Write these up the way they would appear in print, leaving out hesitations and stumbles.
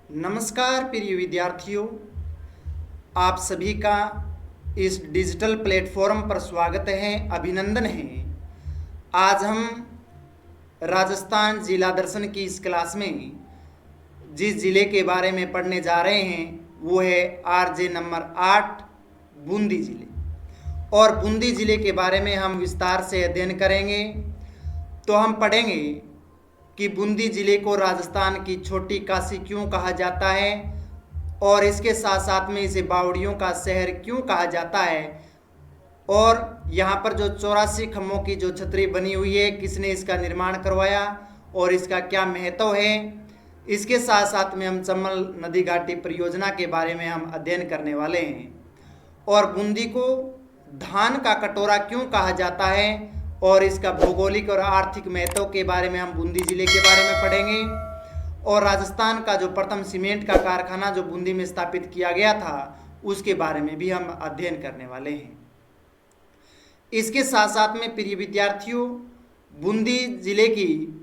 नमस्कार प्रिय विद्यार्थियों, आप सभी का इस डिजिटल प्लेटफॉर्म पर स्वागत है, अभिनंदन है। आज हम राजस्थान जिला दर्शन की इस क्लास में जिस जिले के बारे में पढ़ने जा रहे हैं वो है आरजे नंबर 8 बूंदी जिले। और बूंदी जिले के बारे में हम विस्तार से अध्ययन करेंगे। तो हम पढ़ेंगे कि बूंदी जिले को राजस्थान की छोटी काशी क्यों कहा जाता है और इसके साथ साथ में इसे बावड़ियों का शहर क्यों कहा जाता है, और यहाँ पर जो 84 खम्भों की जो छतरी बनी हुई है किसने इसका निर्माण करवाया और इसका क्या महत्व है। इसके साथ साथ में हम चम्बल नदी घाटी परियोजना के बारे में हम अध्ययन करने वाले हैं। और बूंदी को धान का कटोरा क्यों कहा जाता है और इसका भौगोलिक और आर्थिक महत्व के बारे में हम बूंदी जिले के बारे में पढ़ेंगे। और राजस्थान का जो प्रथम सीमेंट का कारखाना जो बूंदी में स्थापित किया गया था उसके बारे में भी हम अध्ययन करने वाले हैं। इसके साथ साथ में प्रिय विद्यार्थियों, बूंदी जिले की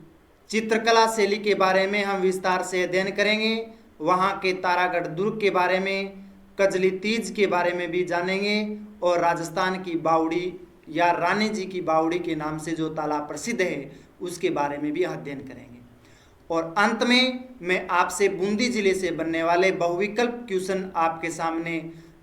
चित्रकला शैली के बारे में हम विस्तार से अध्ययन करेंगे। वहाँ के तारागढ़ दुर्ग के बारे में, कजली तीज के बारे में भी जानेंगे और राजस्थान की बावड़ी या रानी जी की बावड़ी के नाम से जो तालाब प्रसिद्ध है उसके बारे में भी अध्ययन करेंगे। और अंत में मैं आपसे बूंदी जिले से बनने वाले बहुविकल्प क्वेश्चन आपके सामने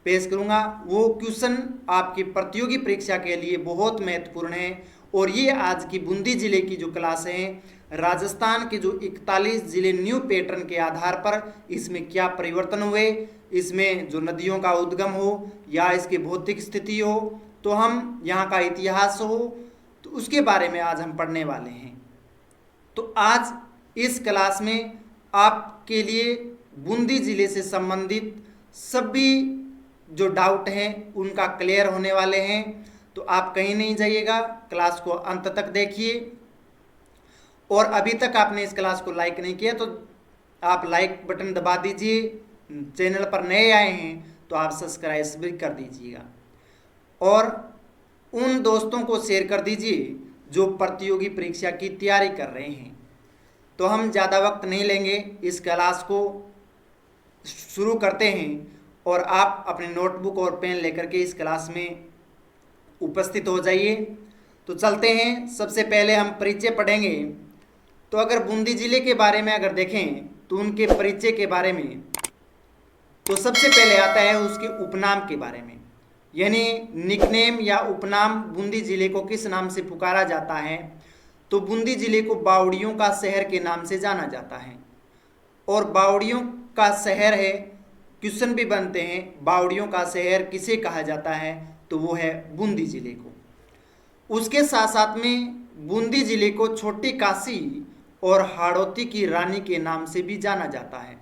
पेश करूंगा। वो क्वेश्चन आपकी प्रतियोगी परीक्षा के लिए बहुत महत्वपूर्ण है। और ये आज की बूंदी जिले की जो क्लास है, राजस्थान के जो 41 जिले न्यू पैटर्न के आधार पर इसमें क्या परिवर्तन हुए, इसमें जो नदियों का उद्गम हो या इसकी भौतिक स्थिति हो, तो हम यहाँ का इतिहास हो, तो उसके बारे में आज हम पढ़ने वाले हैं। तो आज इस क्लास में आपके लिए बूंदी जिले से संबंधित सभी जो डाउट हैं उनका क्लियर होने वाले हैं। तो आप कहीं नहीं जाइएगा, क्लास को अंत तक देखिए। और अभी तक आपने इस क्लास को लाइक नहीं किया तो आप लाइक बटन दबा दीजिए। चैनल पर नए आए हैं तो आप सब्सक्राइब भी कर दीजिएगा और उन दोस्तों को शेयर कर दीजिए जो प्रतियोगी परीक्षा की तैयारी कर रहे हैं। तो हम ज़्यादा वक्त नहीं लेंगे, इस क्लास को शुरू करते हैं और आप अपने नोटबुक और पेन लेकर के इस क्लास में उपस्थित हो जाइए। तो चलते हैं। सबसे पहले हम परिचय पढ़ेंगे। तो अगर बूंदी जिले के बारे में अगर देखें तो उनके परिचय के बारे में तो सबसे पहले आता है उसके उपनाम के बारे में, यानी निकनेम या उपनाम बूंदी जिले को किस नाम से पुकारा जाता है। तो बूंदी जिले को बावड़ियों का शहर के नाम से जाना जाता है। और बावड़ियों का शहर है, क्वेश्चन भी बनते हैं, बावड़ियों का शहर किसे कहा जाता है, तो वो है बूंदी जिले को। उसके साथ साथ में बूंदी जिले को छोटी काशी और हाड़ौती की रानी के नाम से भी जाना जाता है।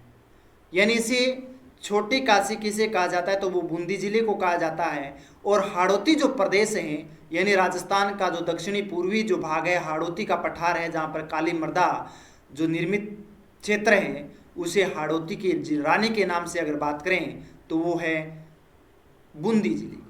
यानी इसे छोटी काशी किसे कहा जाता है, तो वो बूंदी जिले को कहा जाता है। और हाड़ौती जो प्रदेश हैं, यानी राजस्थान का जो दक्षिणी पूर्वी जो भाग है, हाड़ौती का पठार है जहाँ पर काली मृदा जो निर्मित क्षेत्र है, उसे हाड़ौती की रानी के नाम से अगर बात करें तो वो है बूंदी जिले।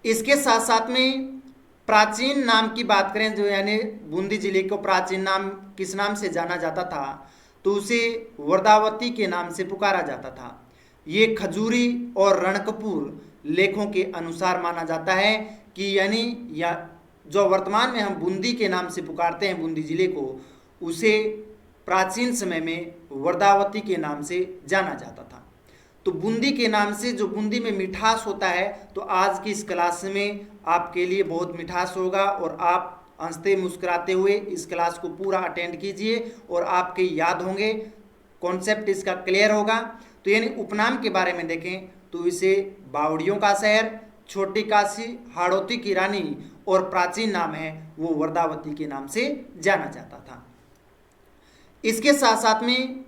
इसके साथ साथ में प्राचीन नाम की बात करें, जो यानी बूंदी जिले को प्राचीन नाम किस नाम से जाना जाता था, तो उसे वर्दावती के नाम से पुकारा जाता था। ये खजूरी और रणकपुर लेखों के अनुसार माना जाता है कि यानी या जो वर्तमान में हम बूंदी के नाम से पुकारते हैं बूंदी जिले को, उसे प्राचीन समय में वर्दावती के नाम से जाना जाता था। तो बूंदी के नाम से जो बूंदी में मिठास होता है, तो आज की इस क्लास में आपके लिए बहुत मिठास होगा और आप हंसते मुस्कुराते हुए इस क्लास को पूरा अटेंड कीजिए और आपके याद होंगे, कॉन्सेप्ट इसका क्लियर होगा। तो यानी उपनाम के बारे में देखें तो इसे बावड़ियों का शहर, छोटी काशी, हाड़ौती की रानी और प्राचीन नाम है वो वर्दावती के नाम से जाना जाता था। इसके साथ साथ में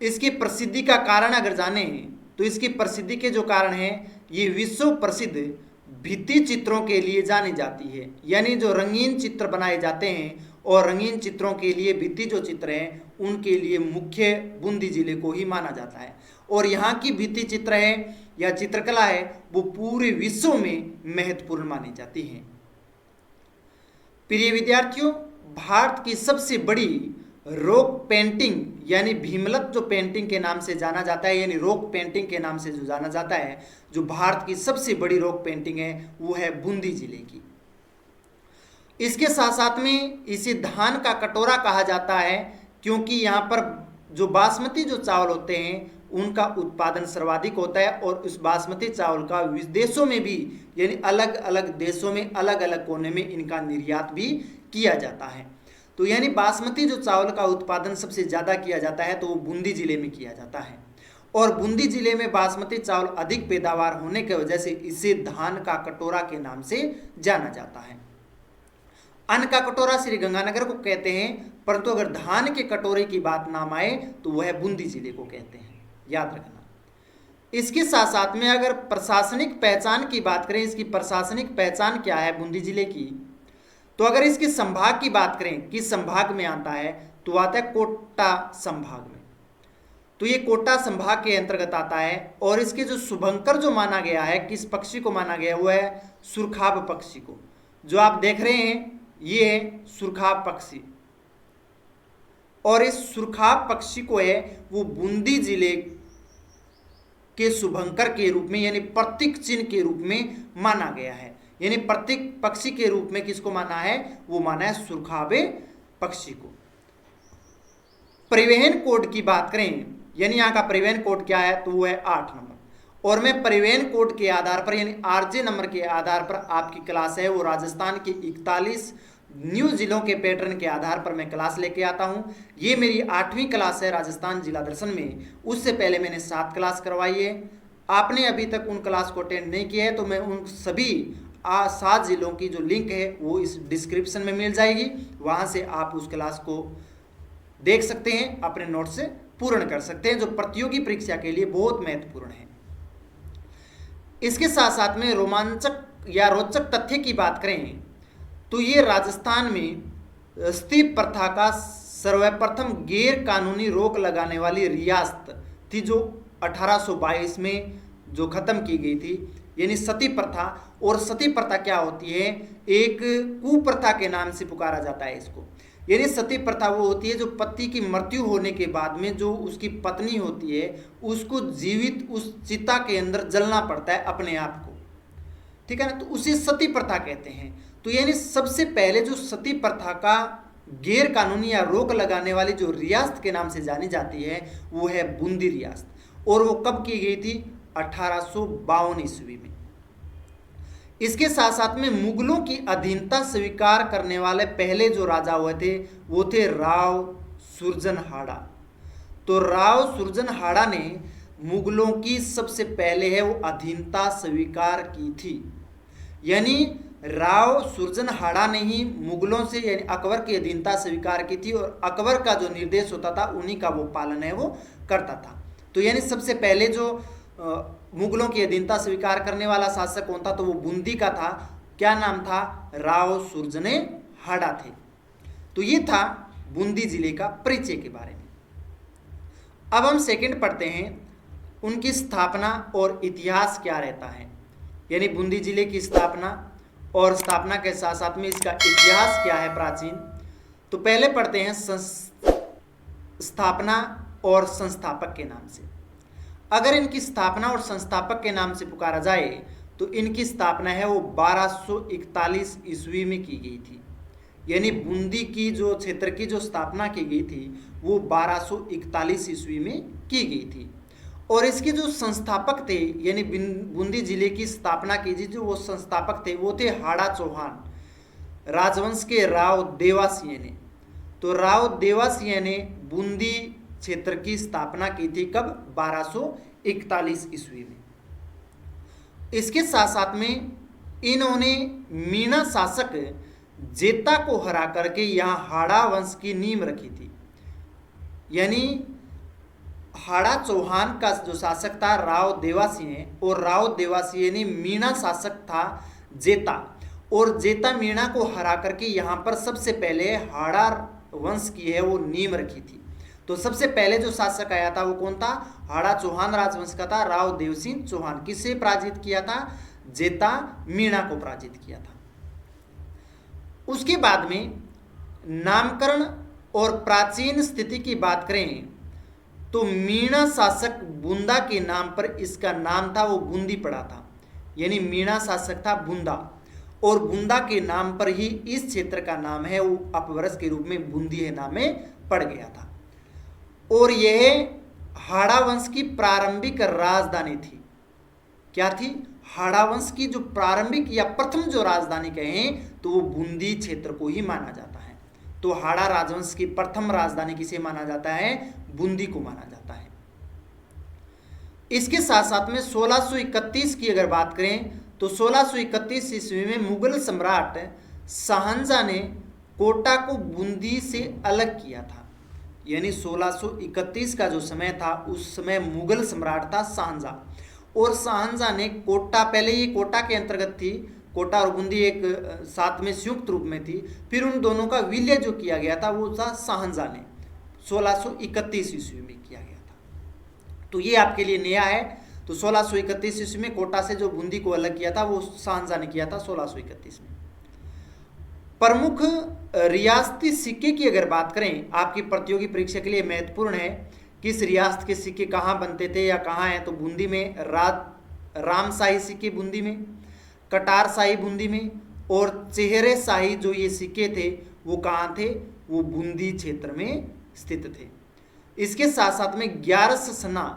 इसकी प्रसिद्धि का कारण अगर जाने तो इसकी प्रसिद्धि के जो कारण हैं, ये विश्व प्रसिद्ध भित्ति चित्रों के लिए जानी जाती है। यानी जो रंगीन चित्र बनाए जाते हैं और रंगीन चित्रों के लिए भित्ति जो चित्र हैं उनके लिए मुख्य बूंदी जिले को ही माना जाता है। और यहाँ की भित्ति चित्र है या चित्रकला है वो पूरे विश्व में महत्वपूर्ण मानी जाती है। प्रिय विद्यार्थियों, भारत की सबसे बड़ी रॉक पेंटिंग यानी भीमलत जो पेंटिंग के नाम से जाना जाता है, यानी रॉक पेंटिंग के नाम से जो जाना जाता है, जो भारत की सबसे बड़ी रॉक पेंटिंग है वो है बूंदी जिले की। इसके साथ साथ में इसे धान का कटोरा कहा जाता है, क्योंकि यहाँ पर जो बासमती जो चावल होते हैं उनका उत्पादन सर्वाधिक होता है, और उस बासमती चावल का विदेशों में भी, यानी अलग अलग देशों में अलग अलग कोने में इनका निर्यात भी किया जाता है। तो यानी बासमती जो चावल का उत्पादन सबसे ज़्यादा किया जाता है तो वो बूंदी जिले में किया जाता है, और बूंदी जिले में बासमती चावल अधिक पैदावार होने की वजह से इसे धान का कटोरा के नाम से जाना जाता है। अन्न का कटोरा श्री गंगानगर को कहते हैं, परंतु अगर धान के कटोरे की बात नाम आए तो वह बूंदी जिले को कहते हैं, याद रखना। इसके साथ साथ में अगर प्रशासनिक पहचान की बात करें, इसकी प्रशासनिक पहचान क्या है बूंदी जिले की, तो अगर इसके संभाग की बात करें किस संभाग में आता है, तो आता है कोटा संभाग में। तो ये कोटा संभाग के अंतर्गत आता है, और इसके जो शुभंकर जो माना गया है, किस पक्षी को माना गया वो है सुरखाब पक्षी को। जो आप देख रहे हैं ये है सुरखाब पक्षी, और इस सुरखाब पक्षी को है वो बूंदी जिले के शुभंकर के रूप में, यानी प्रतीक चिन्ह के रूप में माना गया है। यानी प्रतीक पक्षी के रूप में किसको माना है, वो माना है सुरखाबे पक्षी को। परिवहन कोड की बात करें, यानी यहाँ का परिवहन कोड क्या है, तो वो है 8 नंबर। और मैं परिवहन कोड के आधार पर, यानी आरजे नंबर के आधार पर आपकी क्लास है वो राजस्थान के 41 न्यू जिलों के पैटर्न के आधार पर मैं क्लास लेके आता हूँ। ये मेरी 8वीं क्लास है राजस्थान जिला दर्शन में। उससे पहले मैंने 7 क्लास करवाई है। आपने अभी तक उन क्लास को अटेंड नहीं किया है तो मैं उन सभी 7 जिलों की जो लिंक है वो इस डिस्क्रिप्शन में मिल जाएगी, वहाँ से आप उस क्लास को देख सकते हैं, अपने नोट से पूर्ण कर सकते हैं, जो प्रतियोगी परीक्षा के लिए बहुत महत्वपूर्ण है। इसके साथ साथ में रोमांचक या रोचक तथ्य की बात करें तो ये राजस्थान में स्त्री प्रथा का सर्वप्रथम गैर कानूनी रोक लगाने वाली रियासत थी, जो 1822 में जो खत्म की गई थी, यानी सती प्रथा। और सती प्रथा क्या होती है, एक कुप्रथा के नाम से पुकारा जाता है इसको। यानी सती प्रथा वो होती है जो पति की मृत्यु होने के बाद में जो उसकी पत्नी होती है उसको जीवित उस चिता के अंदर जलना पड़ता है अपने आप को, ठीक है ना, तो उसे सती प्रथा कहते हैं। तो यानी सबसे पहले जो सती प्रथा का गैर कानूनी या रोक लगाने वाली जो रियासत के नाम से जानी जाती है वो है बूंदी रियासत, और वो कब की गई थी, 1852 ईस्वी में। इसके साथ साथ में मुगलों की अधीनता स्वीकार करने वाले पहले जो राजा हुए थे वो थे राव सुरजनहाड़ा। तो राव सुरजनहाड़ा ने मुगलों की सबसे पहले है वो अधीनता स्वीकार की थी, यानी राव सुरजनहाड़ा ने ही मुगलों से यानी अकबर की अधीनता स्वीकार की थी, और अकबर का जो निर्देश होता था उन्हीं का वो पालन है वो करता था। तो यानी सबसे पहले जो मुगलों की अधीनता स्वीकार करने वाला शासक कौन था, तो वो बूंदी का था। क्या नाम था, राव सुरजनहाड़ा थे। तो ये था बूंदी जिले का परिचय के बारे में। अब हम सेकंड पढ़ते हैं, उनकी स्थापना और इतिहास क्या रहता है, यानी बूंदी जिले की स्थापना और स्थापना के साथ साथ में इसका इतिहास क्या है प्राचीन। तो पहले पढ़ते हैं स्थापना और संस्थापक के नाम से। अगर इनकी स्थापना और संस्थापक के नाम से पुकारा जाए तो इनकी स्थापना है वो 1241 ईस्वी में की गई थी, यानी बूंदी की जो क्षेत्र की जो स्थापना की गई थी वो 1241 ईस्वी में की गई थी। और इसके जो संस्थापक थे, यानी बूंदी जिले की स्थापना की थी, जो वो संस्थापक थे वो थे हाड़ा चौहान, राजवंश के राव देवासिंह ने। तो राव देवासिंह ने बूंदी क्षेत्र की स्थापना की थी कब, 1241 ईस्वी में। इसके साथ साथ में इन्होंने मीणा शासक जेता को हरा करके यहाँ हाड़ा वंश की नींव रखी थी, यानी हाड़ा चौहान का जो शासक था राव देवासिंह, और राव देवासिंह ने मीणा शासक था जेता, और जेता मीणा को हरा करके यहाँ पर सबसे पहले हाड़ा वंश की है वो नींव रखी थी। तो सबसे पहले जो शासक आया था वो कौन था, हाड़ा चौहान राजवंश का था राव देवसिंह चौहान। किसे पराजित किया था, जेता मीणा को पराजित किया था। उसके बाद में नामकरण और प्राचीन स्थिति की बात करें तो मीणा शासक बुंदा के नाम पर इसका नाम था, वो बूंदी पड़ा था। यानी मीणा शासक था बुंदा, और बुंदा के नाम पर ही इस क्षेत्र का नाम है वो अपभ्रंश के रूप में बूंदी है नाम में पड़ गया था। और यह हाड़ा वंश की प्रारंभिक राजधानी थी। क्या थी? हाड़ा वंश की जो प्रारंभिक या प्रथम जो राजधानी कहें तो वो बूंदी क्षेत्र को ही माना जाता है। तो हाड़ा राजवंश की प्रथम राजधानी किसे माना जाता है? बूंदी को माना जाता है। इसके साथ साथ में 1631 की अगर बात करें तो 1631 ईस्वी में मुगल सम्राट शाहजहां ने कोटा को बूंदी से अलग किया था। यानी 1631 का जो समय था उस समय मुगल सम्राट था शाहजहां, और शाहजहां ने कोटा, पहले ये कोटा के अंतर्गत थी, कोटा और बूंदी एक साथ में संयुक्त रूप में थी, फिर उन दोनों का विलय जो किया गया था वो था शाहजहां ने 1631 ईस्वी में किया गया था। तो ये आपके लिए नया है। तो 1631 ईस्वी में कोटा से जो बूंदी को अलग किया था वो शाहजहां ने किया था 1631 में। प्रमुख रियासती सिक्के की अगर बात करें, आपकी प्रतियोगी परीक्षा के लिए महत्वपूर्ण है, किस रियासत के सिक्के कहाँ बनते थे या कहाँ हैं, तो बूंदी में रामशाही सिक्के बूंदी में, कटार शाही बूंदी में, और चेहरे शाही जो ये सिक्के थे वो कहाँ थे? वो बूंदी क्षेत्र में स्थित थे। इसके साथ साथ में 11 सना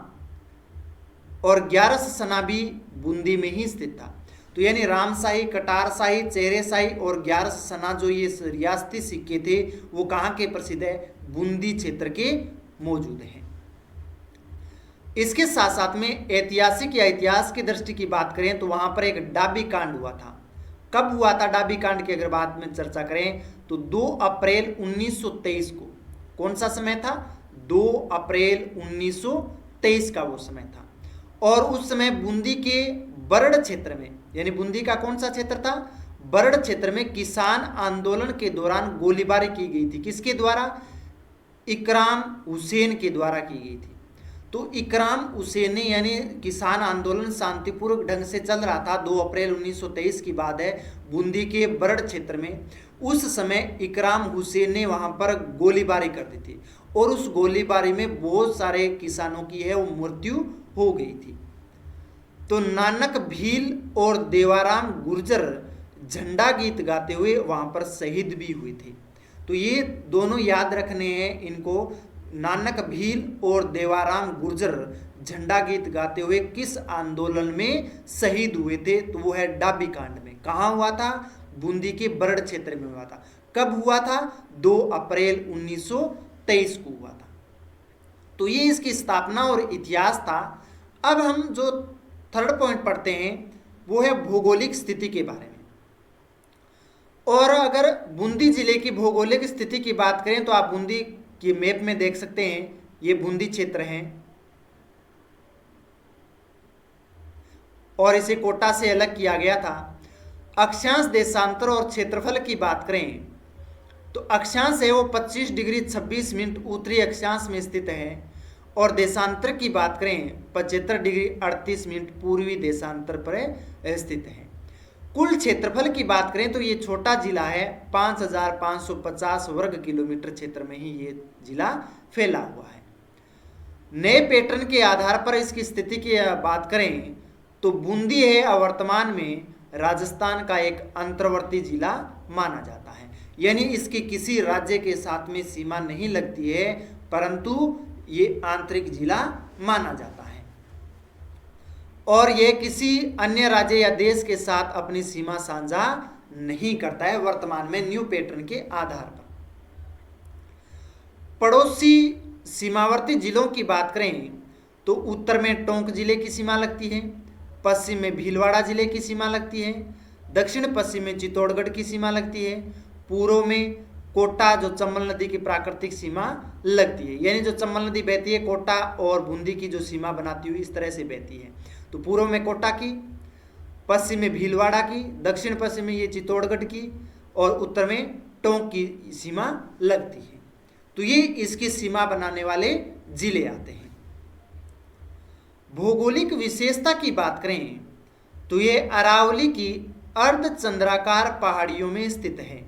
और 11 सना भी बूंदी में ही स्थित था। तो यानी रामशाही, कटार शाही, चेहरे शाही और 11 सना जो ये रियासती सिक्के थे वो कहाँ के प्रसिद्ध है? बूंदी क्षेत्र के मौजूद हैं। इसके साथ साथ में ऐतिहासिक या इतिहास की दृष्टि की बात करें तो वहां पर एक डाबी कांड हुआ था। कब हुआ था डाबी कांड की अगर बात में चर्चा करें तो 2 अप्रैल 1923 को। कौन सा समय था? 2 अप्रैल 1923 का वो समय था। और उस समय बूंदी के बरड़ क्षेत्र में, यानी बूंदी का कौन सा क्षेत्र था? बरड़ क्षेत्र में किसान आंदोलन के दौरान गोलीबारी की गई थी। किसके द्वारा? इकराम हुसैन के द्वारा की गई थी। तो इकराम हुसैन ने, यानी किसान आंदोलन शांतिपूर्वक ढंग से चल रहा था, 2 अप्रैल 1923 की बात है, बूंदी के बरड़ क्षेत्र में। उस समय इकराम हुसैन ने वहां पर गोलीबारी कर दी थी, और उस गोलीबारी में बहुत सारे किसानों की है वो मृत्यु हो गई थी। तो नानक भील और देवाराम गुर्जर झंडा गीत गाते हुए वहां पर शहीद भी हुए थे। तो ये दोनों याद रखने हैं इनको, नानक भील और देवाराम गुर्जर झंडा गीत गाते हुए किस आंदोलन में शहीद हुए थे? तो वो है डाबी कांड में। कहाँ हुआ था? बूंदी के बरड़ क्षेत्र में हुआ था। कब हुआ था? 2 अप्रैल 1923 को हुआ था। तो ये इसकी स्थापना और इतिहास था। अब हम जो थर्ड पॉइंट पढ़ते हैं वो है भौगोलिक स्थिति के बारे में। और अगर बूंदी जिले की भौगोलिक स्थिति की बात करें तो आप बूंदी की मैप में देख सकते हैं, ये बूंदी क्षेत्र है और इसे कोटा से अलग किया गया था। अक्षांश, देशांतर और क्षेत्रफल की बात करें तो अक्षांश है वो 25 डिग्री 26 मिनट उत्तरी अक्षांश में स्थित है, और देशांतर की बात करें 75 डिग्री 38 मिनट पूर्वी देशांतर पर स्थित है। कुल क्षेत्रफल की बात करें तो ये छोटा जिला है, 5550 वर्ग किलोमीटर क्षेत्र में ही ये जिला फैला हुआ है। नए पैटर्न के आधार पर इसकी स्थिति की बात करें तो बूंदी है वर्तमान में राजस्थान का एक अंतर्वर्ती जिला माना जाता है। यानी इसकी किसी राज्य के साथ में सीमा नहीं लगती है, परंतु ये आंतरिक जिला माना जाता है, और यह किसी अन्य राज्य या देश के साथ अपनी सीमा साझा नहीं करता है वर्तमान में न्यू पैटर्न के आधार पर। पड़ोसी सीमावर्ती जिलों की बात करें तो उत्तर में टोंक जिले की सीमा लगती है, पश्चिम में भीलवाड़ा जिले की सीमा लगती है, दक्षिण पश्चिम में चित्तौड़गढ़ की सीमा लगती है, पूर्व में कोटा जो चंबल नदी की प्राकृतिक सीमा लगती है। यानी जो चंबल नदी बहती है कोटा और बूंदी की जो सीमा बनाती हुई इस तरह से बहती है। तो पूर्व में कोटा की, पश्चिम में भीलवाड़ा की, दक्षिण पश्चिम में ये चित्तौड़गढ़ की, और उत्तर में टोंक की सीमा लगती है। तो ये इसकी सीमा बनाने वाले जिले आते हैं। भौगोलिक विशेषता की बात करें तो ये अरावली की अर्धचंद्राकार पहाड़ियों में स्थित है।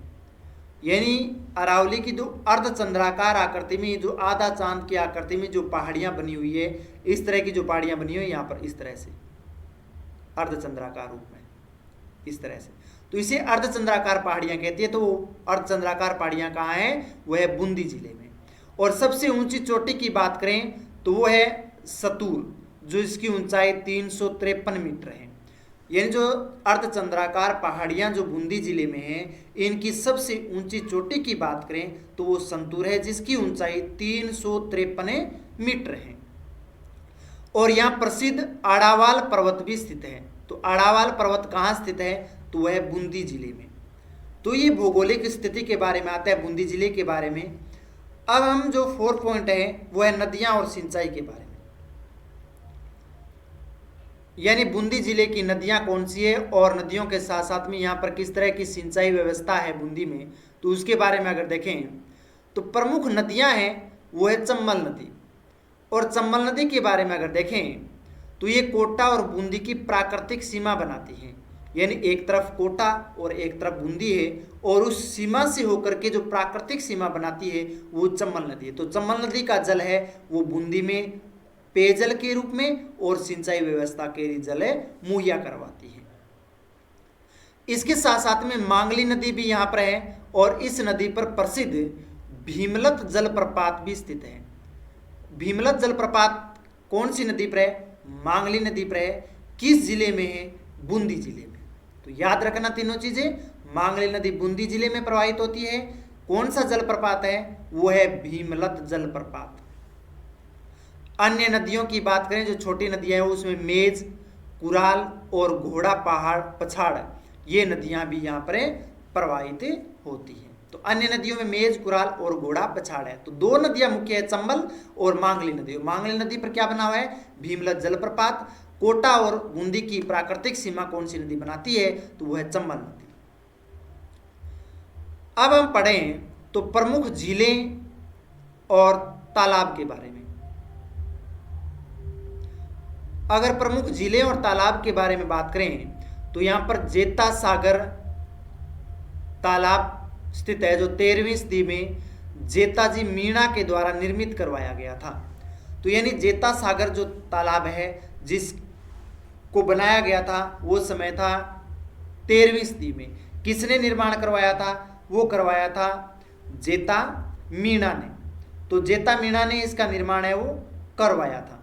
यानी अरावली की जो अर्धचंद्राकार आकृति में, जो आधा चांद की आकृति में जो पहाड़ियां बनी हुई है, इस तरह की जो पहाड़ियां बनी हुई है यहाँ पर, इस तरह से अर्धचंद्राकार रूप में, इस तरह से, तो इसे अर्धचंद्राकार पहाड़ियां कहती है। तो अर्धचंद्राकार पहाड़ियां कहाँ हैं? वो है बूंदी जिले में। और सबसे ऊंची चोटी की बात करें तो वो है सतूर, जो इसकी ऊंचाई 353 मीटर है। यानी जो अर्धचंद्राकार पहाड़ियां जो बूंदी जिले में हैं, इनकी सबसे ऊंची चोटी की बात करें तो वो संतूर है, जिसकी ऊंचाई 353 मीटर है। और यहाँ प्रसिद्ध आड़ावाल पर्वत भी स्थित है। तो आड़ावाल पर्वत कहाँ स्थित है? तो वह बूंदी जिले में। तो ये भौगोलिक स्थिति के बारे में आता है बूंदी जिले के बारे में। अब हम जो 4 पॉइंट है वो है नदियां और सिंचाई के बारे में। यानी बूंदी जिले की नदियां कौन सी है और नदियों के साथ साथ में यहाँ पर किस तरह की सिंचाई व्यवस्था है बूंदी में, तो उसके बारे में अगर देखें तो प्रमुख नदियां हैं वो है चंबल नदी। और चंबल नदी के बारे में अगर देखें तो ये कोटा और बूंदी की प्राकृतिक सीमा बनाती है। यानी एक तरफ कोटा और एक तरफ बूंदी है, और उस सीमा से होकर के जो प्राकृतिक सीमा बनाती है वो चंबल नदी है। तो चंबल नदी का जल है वो बूंदी में पेयजल के रूप में और सिंचाई व्यवस्था के लिए जल मुहैया करवाती है। इसके साथ साथ में मांगली नदी भी यहाँ पर है, और इस नदी पर प्रसिद्ध भीमलत जलप्रपात भी स्थित है। भीमलत जलप्रपात कौन सी नदी पर है? मांगली नदी पर है। किस जिले में है? बूंदी जिले में। तो याद रखना तीनों चीजें, मांगली नदी बूंदी जिले में प्रवाहित होती है। कौन सा जलप्रपात है? वो है भीमलत जलप्रपात। अन्य नदियों की बात करें जो छोटी नदियां हैं उसमें मेज, कुराल और घोड़ा पहाड़ पछाड़, ये नदियां भी यहाँ पर प्रवाहित होती हैं। तो अन्य नदियों में मेज, कुराल और घोड़ा पछाड़ है। तो 2 नदियां मुख्य है, चंबल और मांगली नदी। मांगली नदी पर क्या बना हुआ है? भीमलत जलप्रपात। कोटा और बूंदी की प्राकृतिक सीमा कौन सी नदी बनाती है? तो वो है चंबल नदी। अब हम पढ़ें तो प्रमुख झीलें और तालाब के बारे में। अगर प्रमुख झीलें और तालाब के बारे में बात करें तो यहाँ पर जेता सागर तालाब स्थित है, जो 13वीं सदी में जेताजी मीणा के द्वारा निर्मित करवाया गया था। तो यानी जेता सागर जो तालाब है जिसको बनाया गया था वो समय था 13वीं सदी में। किसने निर्माण करवाया था? वो करवाया था जेता मीणा ने। तो जेता मीणा ने इसका निर्माण है वो करवाया था।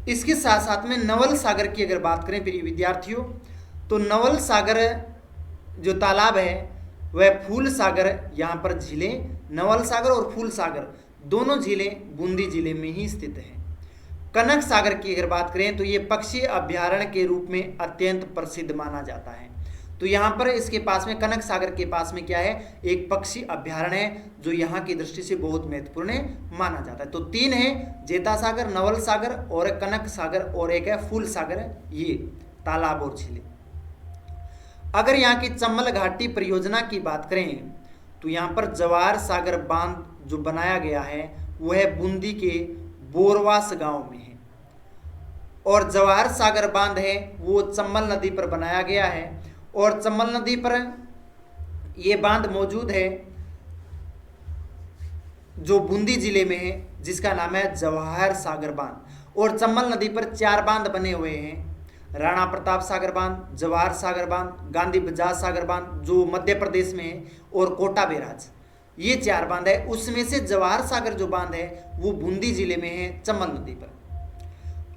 इसके साथ साथ में नवल सागर की अगर बात करें प्रिय विद्यार्थियों, तो नवल सागर जो तालाब है वह फूल सागर, यहाँ पर झीलें नवल सागर और फूल सागर दोनों झीलें बूंदी जिले में ही स्थित हैं। कनक सागर की अगर बात करें तो ये पक्षी अभ्यारण्य के रूप में अत्यंत प्रसिद्ध माना जाता है। तो यहाँ पर इसके पास में कनक सागर के पास में क्या है? एक पक्षी अभ्यारण्य है जो यहाँ की दृष्टि से बहुत महत्वपूर्ण माना जाता है। तो 3 है, जेता सागर, नवल सागर और कनक सागर, और एक है फूल सागर, ये तालाब और झीलें। अगर यहाँ की चंबल घाटी परियोजना की बात करें तो यहाँ पर जवाहर सागर बांध जो बनाया गया है वह बूंदी के बोरवास गांव में है, और जवाहर सागर बांध है वो चंबल नदी पर बनाया गया है, और चंबल नदी पर ये बांध मौजूद है जो बूंदी जिले में है, जिसका नाम है जवाहर सागर बांध। और चंबल नदी पर 4 बांध बने हुए हैं, राणा प्रताप सागर बांध, जवाहर सागर बांध, गांधी बजाज सागर बांध जो मध्य प्रदेश में है, और कोटा बैराज, ये 4 बांध है। उसमें से जवाहर सागर जो बांध है वो बूंदी जिले में है चंबल नदी पर।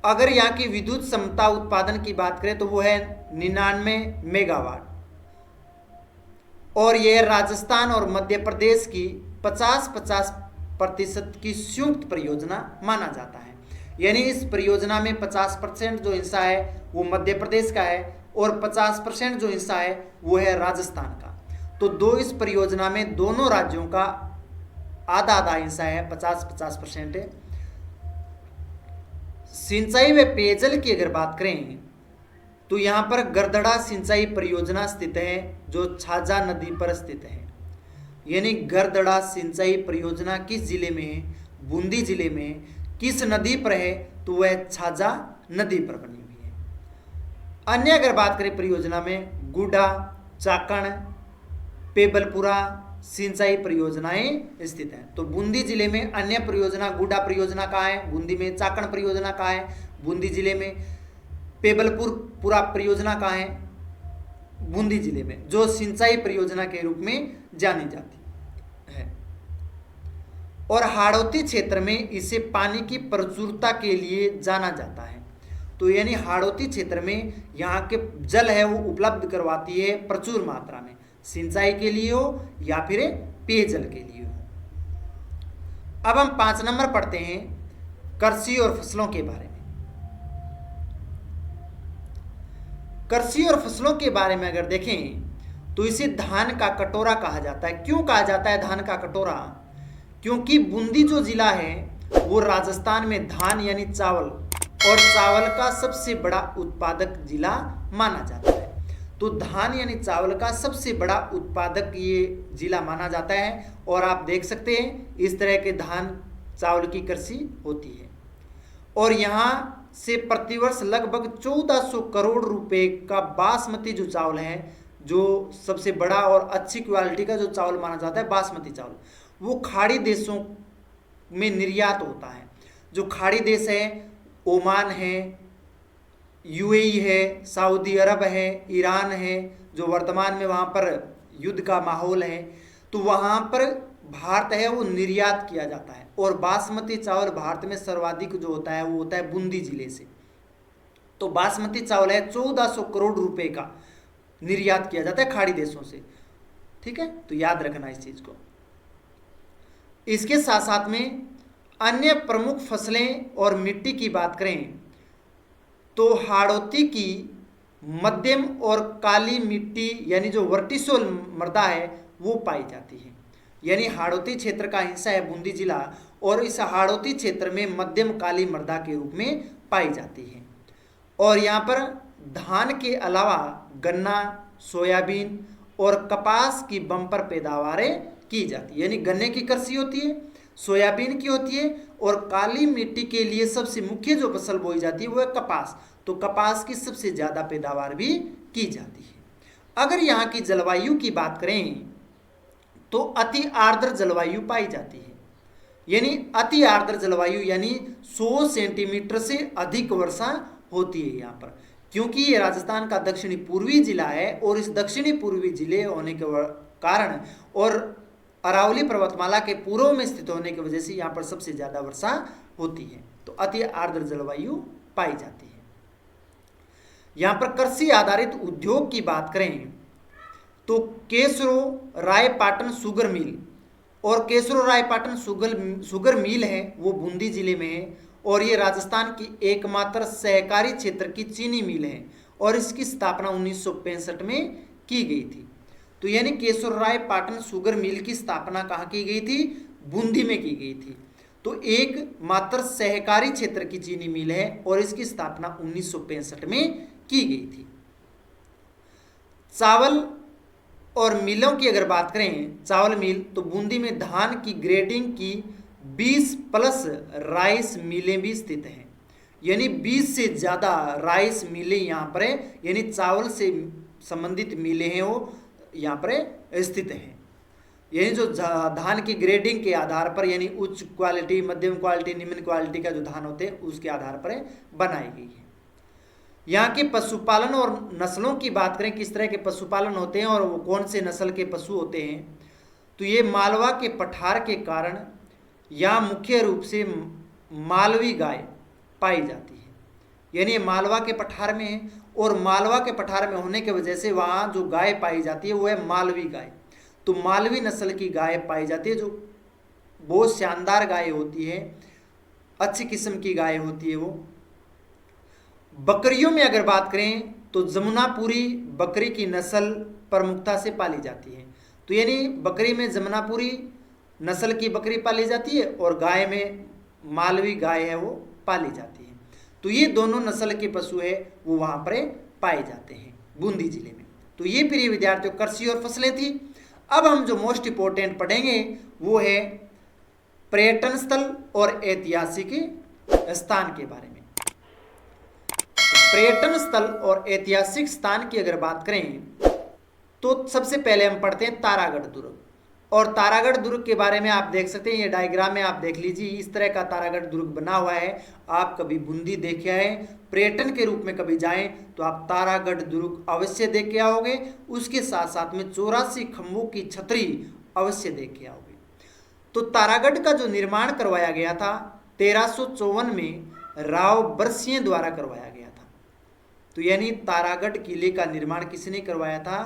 अगर यहाँ की विद्युत क्षमता उत्पादन की बात करें तो वो है 99 मेगावाट, और यह राजस्थान और मध्य प्रदेश की 50-50% की संयुक्त परियोजना माना जाता है। यानी इस परियोजना में 50% जो हिस्सा है वो मध्य प्रदेश का है, और 50% जो हिस्सा है वो है राजस्थान का। तो इस परियोजना में दोनों राज्यों का आधा आधा हिस्सा है, 50-50% है। सिंचाई व पेयजल की अगर बात करें तो यहाँ पर गरदड़ा सिंचाई परियोजना स्थित है जो छाजा नदी पर स्थित है। यानी गरदड़ा सिंचाई परियोजना किस जिले में है? बूंदी जिले में। किस नदी पर है? तो वह छाजा नदी पर बनी हुई है। अन्य अगर बात करें परियोजना में गुडा, चाकण, पेबलपुरा, सिंचाई परियोजनाएं स्थित हैं। तो बूंदी जिले में अन्य परियोजना गुडा परियोजना कहाँ है? बूंदी में। चाकण परियोजना कहाँ है? बूंदी जिले में। पेबलपुरा परियोजना कहाँ है? बूंदी जिले में, जो सिंचाई परियोजना के रूप में जानी जाती है। और हाड़ौती क्षेत्र में इसे पानी की प्रचुरता के लिए जाना जाता है। तो यानी हाड़ौती क्षेत्र में यहाँ के जल है वो उपलब्ध करवाती है प्रचुर मात्रा में, सिंचाई के लिए हो या फिर पेयजल के लिए हो। अब हम 5 नंबर पढ़ते हैं कृषि और फसलों के बारे में। कृषि और फसलों के बारे में अगर देखें तो इसे धान का कटोरा कहा जाता है। क्यों कहा जाता है धान का कटोरा? क्योंकि बूंदी जो जिला है वो राजस्थान में धान यानी चावल और चावल का सबसे बड़ा उत्पादक जिला माना जाता है। तो धान यानी चावल का सबसे बड़ा उत्पादक ये जिला माना जाता है। और आप देख सकते हैं इस तरह के धान चावल की कृषि होती है। और यहाँ से प्रतिवर्ष लगभग 1400 करोड़ रुपए का बासमती जो चावल है, जो सबसे बड़ा और अच्छी क्वालिटी का जो चावल माना जाता है बासमती चावल, वो खाड़ी देशों में निर्यात होता है। जो खाड़ी देश है ओमान है, यूएई है, सऊदी अरब है, ईरान है, जो वर्तमान में वहाँ पर युद्ध का माहौल है, तो वहाँ पर भारत है वो निर्यात किया जाता है। और बासमती चावल भारत में सर्वाधिक जो होता है वो होता है बूंदी जिले से। तो बासमती चावल है 1400 करोड़ रुपए का निर्यात किया जाता है खाड़ी देशों से। ठीक है, तो याद रखना इस चीज को। इसके साथ साथ में अन्य प्रमुख फसलें और मिट्टी की बात करें तो हाड़ौती की मध्यम और काली मिट्टी यानी जो वर्टिसोल मृदा है वो पाई जाती है। यानी हाड़ौती क्षेत्र का हिस्सा है बूंदी जिला और इस हाड़ौती क्षेत्र में मध्यम काली मृदा के रूप में पाई जाती है। और यहाँ पर धान के अलावा गन्ना, सोयाबीन और कपास की बम्पर पैदावारें की जाती है। यानी गन्ने की कृषि होती है, सोयाबीन की होती है और काली मिट्टी के लिए सबसे मुख्य जो फसल बोई जाती है वो है कपास। तो कपास की सबसे ज़्यादा पैदावार भी की जाती है। अगर यहाँ की जलवायु की बात करें तो अति आर्द्र जलवायु पाई जाती है। यानी अति आर्द्र जलवायु यानी 100 सेंटीमीटर से अधिक वर्षा होती है यहाँ पर, क्योंकि ये राजस्थान का दक्षिणी पूर्वी जिला है और इस दक्षिणी पूर्वी जिले होने के कारण और अरावली पर्वतमाला के पूर्व में स्थित होने की वजह से यहाँ पर सबसे ज़्यादा वर्षा होती है। तो अति आर्द्र जलवायु पाई जाती है। यहाँ पर कृषि आधारित उद्योग की बात करें तो केसरो रायपाटन शुगर मिल और केसरो रायपाटन शुगर मिल है वो बूंदी जिले में है और ये राजस्थान की एकमात्र सहकारी क्षेत्र की चीनी मिल है और इसकी स्थापना 1965 में की गई थी। तो यानी केसरो रायपाटन शुगर मिल की स्थापना कहाँ की गई थी? बूंदी में की गई थी। तो एक मात्र सहकारी क्षेत्र की चीनी मिल है और इसकी स्थापना 1965 में की गई थी। चावल और मिलों की अगर बात करें, चावल मिल, तो बूंदी में धान की ग्रेडिंग की 20+ राइस मिलें भी स्थित हैं। यानी 20 से ज़्यादा राइस मिलें यहाँ पर है, यानी चावल से संबंधित मिलें हैं वो यहाँ पर स्थित हैं। यानी जो धान की ग्रेडिंग के आधार पर यानी उच्च क्वालिटी, मध्यम क्वालिटी, निम्न क्वालिटी का जो धान होते हैं उसके आधार पर बनाई गई है। यहाँ के पशुपालन और नस्लों की बात करें, किस तरह के पशुपालन होते हैं और वो कौन से नस्ल के पशु होते हैं, तो ये मालवा के पठार के कारण यहाँ मुख्य रूप से मालवी गाय पाई जाती है। यानी मालवा के पठार में है और मालवा के पठार में होने की वजह से वहाँ जो गाय पाई जाती है वो है मालवी गाय। तो मालवी नस्ल की गाय पाई जाती है जो बहुत शानदार गाय होती है, अच्छी किस्म की गाय होती है वो। बकरियों में अगर बात करें तो जमुनापुरी बकरी की नस्ल प्रमुखता से पाली जाती है। तो यानी बकरी में जमुनापुरी नस्ल की बकरी पाली जाती है और गाय में मालवी गाय है वो पाली जाती है। तो ये दोनों नस्ल के पशु है वो वहाँ पर पाए जाते हैं बूंदी जिले में। तो ये प्रिय विद्यार्थियों कृषि और फसलें थी। अब हम जो मोस्ट इम्पोर्टेंट पढ़ेंगे वो है पर्यटन स्थल और ऐतिहासिक स्थान के बारे में। पर्यटन स्थल और ऐतिहासिक स्थान की अगर बात करें तो सबसे पहले हम पढ़ते हैं तारागढ़ दुर्ग। और तारागढ़ दुर्ग के बारे में आप देख सकते हैं, ये डायग्राम में आप देख लीजिए, इस तरह का तारागढ़ दुर्ग बना हुआ है। आप कभी बूंदी देखे हैं, पर्यटन के रूप में कभी जाएं तो आप तारागढ़ दुर्ग अवश्य देख के आओगे। उसके साथ साथ में 84 खंभों की छतरी अवश्य देख के आओगे। तो तारागढ़ का जो निर्माण करवाया गया था 1354 में राव बरसिंह द्वारा करवाया गया था। तो यानी तारागढ़ किले का निर्माण किसने करवाया था?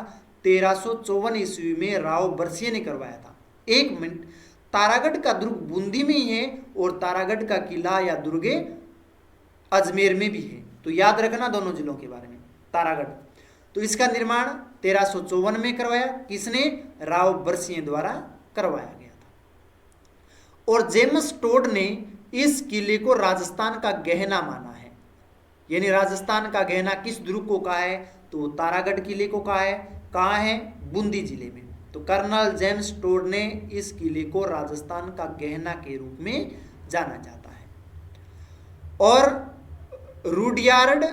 1354 ईस्वी में राव बरसिंह ने करवाया था। एक मिनट, तारागढ़ का दुर्ग बूंदी में ही है और तारागढ़ का किला या दुर्गे अजमेर में भी है। तो याद रखना दोनों जिलों के बारे में। तारागढ़, तो इसका निर्माण 1354 में करवाया किसने? राव बरसिंह द्वारा करवाया गया था। और जेम्स टोड ने इस किले को राजस्थान का गहना माना है। यानी राजस्थान का गहना किस दुर्ग को कहा है? तो तारागढ़ किले को कहा है। कहाँ है? बूंदी जिले में। तो कर्नल जेम्स टोड ने इस किले को राजस्थान का गहना के रूप में जाना जाता है। और रुडयार्ड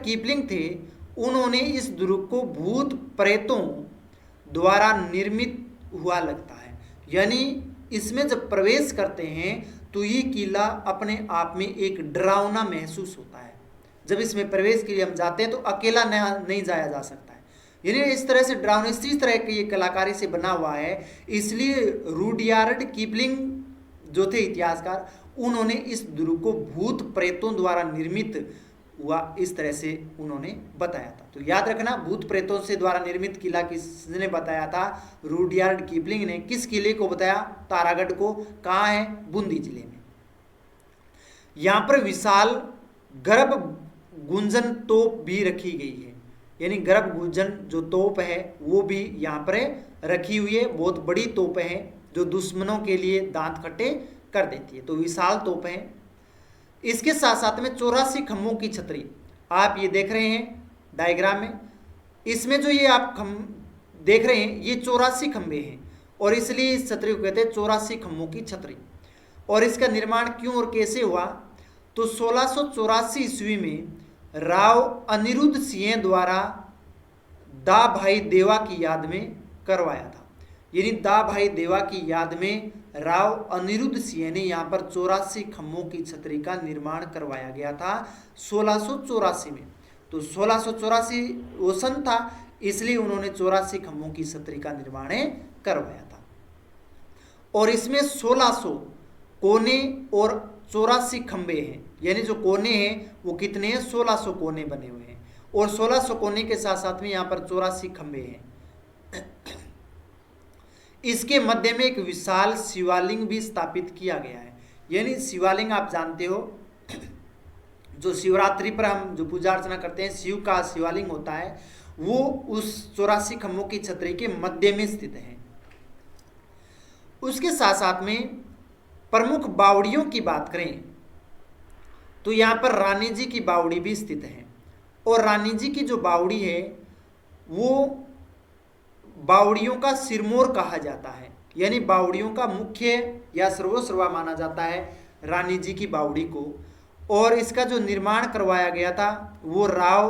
कीपलिंग थे, उन्होंने इस दुर्ग को भूत प्रेतों द्वारा निर्मित हुआ लगता है। यानी इसमें जब प्रवेश करते हैं तो ये किला अपने आप में एक डरावना महसूस होता है। जब इसमें प्रवेश के लिए हम जाते हैं तो अकेला नहीं जाया जा सकता है। यानी इस तरह से डरावना, इसी तरह की ये कलाकारी से बना हुआ है। इसलिए रुडयार्ड कीपलिंग जो थे इतिहासकार, उन्होंने इस दुर्ग को भूत प्रेतों द्वारा निर्मित हुआ इस तरह से उन्होंने बताया था। तो याद रखना, भूत प्रेतों से द्वारा निर्मित किला किसने बताया था? रुडयार्ड कीपलिंग ने। किस किले को बताया? तारागढ़ को। कहाँ है? बूंदी जिले में। यहाँ पर विशाल गर्भ गुंजन तोप भी रखी गई है। यानी गर्भ गुंजन जो तोप है वो भी यहाँ पर रखी हुई है। बहुत बड़ी तोप है जो दुश्मनों के लिए दांत खट्टे कर देती है। तो विशाल तोप है। इसके साथ साथ में 84 खंभों की छतरी आप ये देख रहे हैं डायग्राम में। इसमें जो ये आप देख रहे हैं ये 84 खंभे हैं और इसलिए इस छतरी को कहते हैं 84 खंभों की छतरी। और इसका निर्माण क्यों और कैसे हुआ? तो 1684 ईस्वी में राव अनिरुद्ध सिंह द्वारा दा भाई देवा की याद में करवाया था। यानी दा भाई देवा की याद में राव अनिरुद्ध सिंह ने यहाँ पर 84 खंभों की छतरी का निर्माण करवाया गया था 1684 में। तो 1684 वो सन था, इसलिए उन्होंने 84 खंभों की छतरी का निर्माण करवाया था। और इसमें 1600 कोने और 84 खंभे हैं। यानी जो कोने हैं वो कितने हैं? 1600 कोने बने हुए हैं। और 1600 कोने के साथ साथ में यहाँ पर 84 खंभे हैं। इसके मध्य में एक विशाल शिवालिंग भी स्थापित किया गया है। यानी शिवालिंग आप जानते हो, जो शिवरात्रि पर हम जो पूजा अर्चना करते हैं, शिव का शिवालिंग होता है, वो उस 84 खंभों की छतरी के मध्य में स्थित है। उसके साथ साथ में प्रमुख बावड़ियों की बात करें तो यहाँ पर रानी जी की बावड़ी भी स्थित है। और रानी जी की जो बावड़ी है वो बावड़ियों का सिरमौर कहा जाता है। यानी बावड़ियों का मुख्य या सर्वोसर्वा माना जाता है रानी जी की बावड़ी को। और इसका जो निर्माण करवाया गया था वो राव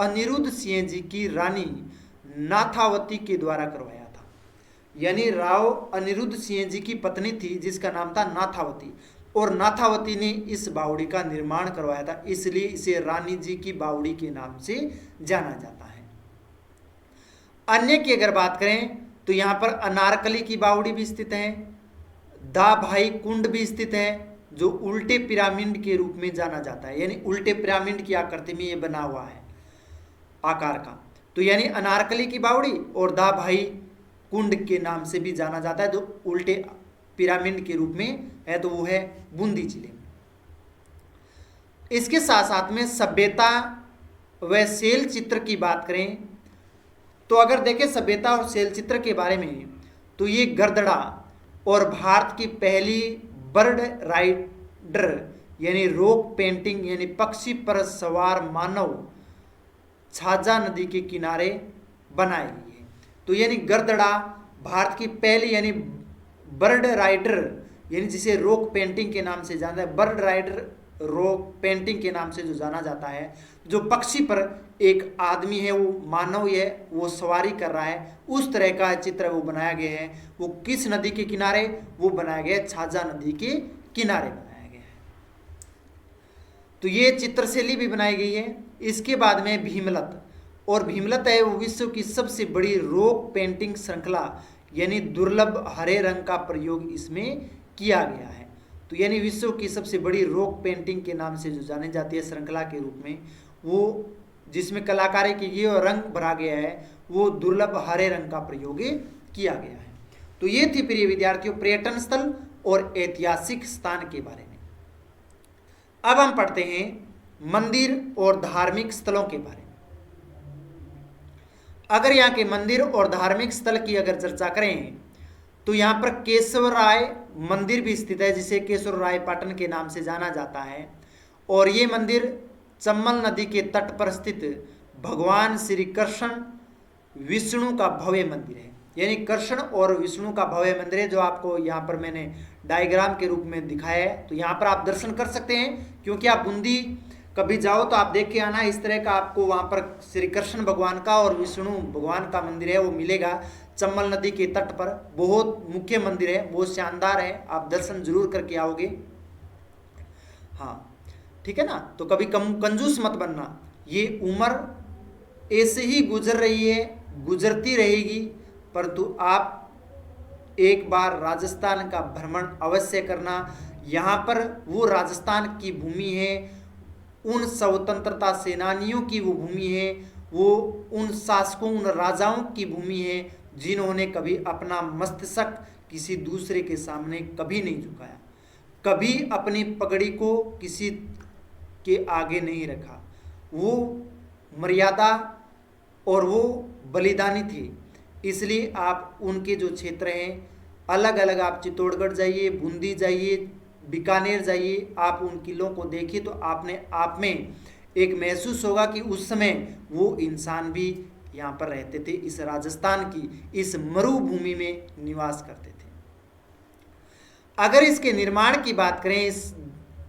अनिरुद्ध सिंह जी की रानी नाथावती के द्वारा करवाया था। यानी राव अनिरुद्ध सिंह जी की पत्नी थी जिसका नाम था नाथावती, और नाथावती ने इस बावड़ी का निर्माण करवाया था, इसलिए इसे रानी जी की बावड़ी के नाम से जाना जाता है। अन्य की अगर बात करें तो यहाँ पर अनारकली की बावड़ी भी स्थित है, दा भाई कुंड भी स्थित है जो उल्टे पिरामिड के रूप में जाना जाता है। यानी उल्टे पिरामिड की आकृति में ये बना हुआ है आकार का। तो यानी अनारकली की बावड़ी और दा भाई कुंड के नाम से भी जाना जाता है जो उल्टे पिरामिड के रूप में है, तो वो है बूंदी जिले में। इसके साथ साथ में सभ्यता व शैल चित्र की बात करें तो अगर देखें सभ्यता और शैल चित्र के बारे में तो ये गर्दड़ा और भारत की पहली बर्ड राइडर यानी रॉक पेंटिंग यानी पक्षी पर सवार मानव छाजा नदी के किनारे बनाई गई है। तो यानी गर्दड़ा भारत की पहली यानी बर्ड राइडर यानी जिसे रॉक पेंटिंग के नाम से जाना है, बर्ड राइडर रॉक पेंटिंग के नाम से जो जाना जाता है, जो पक्षी पर एक आदमी है, वो मानव है, वो सवारी कर रहा है, उस तरह का चित्र वो बनाया गया है। वो किस नदी के किनारे? वो बनाया गया है छाजा नदी के किनारे बनाया गया है। तो ये चित्रशैली भी बनाई गई है। इसके बाद में भीमलत, और भीमलत है वो विश्व की सबसे बड़ी रॉक पेंटिंग श्रृंखला, यानी दुर्लभ हरे रंग का प्रयोग इसमें किया गया है। तो यानी विश्व की सबसे बड़ी रॉक पेंटिंग के नाम से जो जानी जाती है श्रृंखला के रूप में, वो जिसमें कलाकारी की गई और रंग भरा गया है, वो दुर्लभ हरे रंग का प्रयोग किया गया है। तो ये थी प्रिय विद्यार्थियों पर्यटन स्थल और ऐतिहासिक स्थान के बारे में। अब हम पढ़ते हैं मंदिर और धार्मिक स्थलों के बारे में। अगर यहाँ के मंदिर और धार्मिक स्थल की अगर चर्चा करें तो यहाँ पर केशवराय मंदिर भी स्थित है, जिसे केशवराय पाटन के नाम से जाना जाता है। और ये मंदिर चम्बल नदी के तट पर स्थित भगवान श्री कृष्ण विष्णु का भव्य मंदिर है। यानी कृष्ण और विष्णु का भव्य मंदिर है, जो आपको यहाँ पर मैंने डायग्राम के रूप में दिखाया है। तो यहाँ पर आप दर्शन कर सकते हैं, क्योंकि आप बूंदी कभी जाओ तो आप देख के आना, इस तरह का आपको वहाँ पर श्री कृष्ण भगवान का और विष्णु भगवान का मंदिर है वो मिलेगा चम्बल नदी के तट पर। बहुत मुख्य मंदिर है, बहुत शानदार है, आप दर्शन जरूर करके आओगे। हाँ ठीक है ना। तो कभी कंजूस मत बनना, ये उम्र ऐसे ही गुजर रही है, गुजरती रहेगी, परंतु आप एक बार राजस्थान का भ्रमण अवश्य करना। यहाँ पर वो राजस्थान की भूमि है, उन स्वतंत्रता सेनानियों की वो भूमि है, वो उन शासकों, उन राजाओं की भूमि है जिन्होंने कभी अपना मस्तक किसी दूसरे के सामने कभी नहीं झुकाया, कभी अपनी पगड़ी को किसी के आगे नहीं रखा। वो मर्यादा और वो बलिदानी थे। इसलिए आप उनके जो क्षेत्र हैं अलग अलग, आप चित्तौड़गढ़ जाइए, बूंदी जाइए, बीकानेर जाइए, आप उन किलों को देखिए तो आपने आप में एक महसूस होगा कि उस समय वो इंसान भी यहाँ पर रहते थे, इस राजस्थान की इस मरुभूमि में निवास करते थे। अगर इसके निर्माण की बात करें इस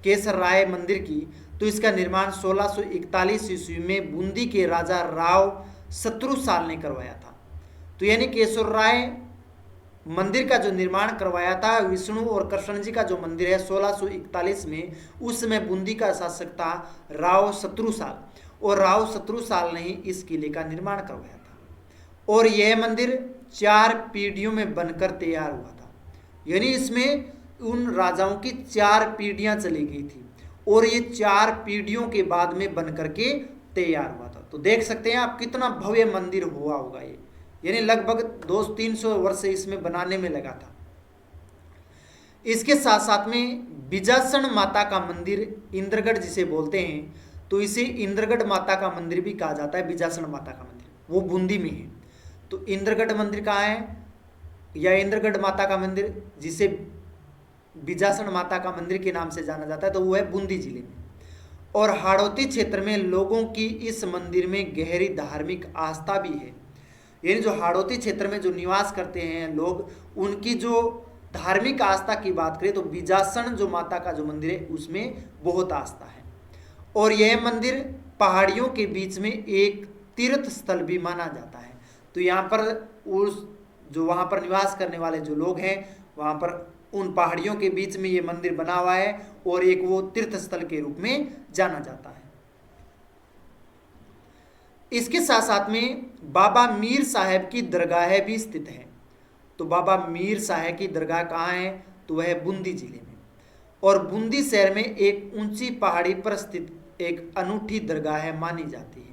केसरराय मंदिर की, तो इसका निर्माण 1641 ईस्वी में बूंदी के राजा राव शत्रुसाल ने करवाया था। तो यानी केशवराय मंदिर का जो निर्माण करवाया था, विष्णु और कृष्ण जी का जो मंदिर है 1641 में, उस समय बूंदी का शासक था राव शत्रुसाल, और राव शत्रुसाल ने ही इस किले का निर्माण करवाया था। और यह मंदिर 4 पीढ़ियों में बनकर तैयार हुआ था। यानी इसमें उन राजाओं की 4 पीढ़ियां चली गई थी, और ये 4 पीढ़ियों के बाद में बन करके तैयार हुआ था। तो देख सकते हैं आप कितना भव्य मंदिर हुआ होगा ये, यानी लगभग 200-300 वर्ष इसमें बनाने में लगा था। इसके साथ साथ में बिजासन माता का मंदिर, इंद्रगढ़ जिसे बोलते हैं, तो इसे इंद्रगढ़ माता का मंदिर भी कहा जाता है। बिजासन माता का मंदिर वो बूंदी में है। तो इंद्रगढ़ मंदिर कहाँ है, या इंद्रगढ़ माता का मंदिर जिसे बिजासन माता का मंदिर के नाम से जाना जाता है, तो वो है बूंदी जिले में। और हाड़ौती क्षेत्र में लोगों की इस मंदिर में गहरी धार्मिक आस्था भी है। यानी जो हाड़ौती क्षेत्र में जो निवास करते हैं लोग, उनकी जो धार्मिक आस्था की बात करें तो बिजासन जो माता का जो मंदिर है उसमें बहुत आस्था है। और यह मंदिर पहाड़ियों के बीच में एक तीर्थ स्थल भी माना जाता है। तो यहाँ पर उस जो वहाँ पर निवास करने वाले जो लोग हैं, वहाँ पर उन पहाड़ियों के बीच में ये मंदिर बना हुआ है, और एक वो तीर्थ स्थल के रूप में जाना जाता है। इसके साथ साथ में बाबा मीर साहब की दरगाह भी स्थित है। तो बाबा मीर साहब की दरगाह कहाँ है, तो वह बूंदी जिले में। और बूंदी शहर में एक ऊंची पहाड़ी पर स्थित एक अनूठी दरगाह मानी जाती है।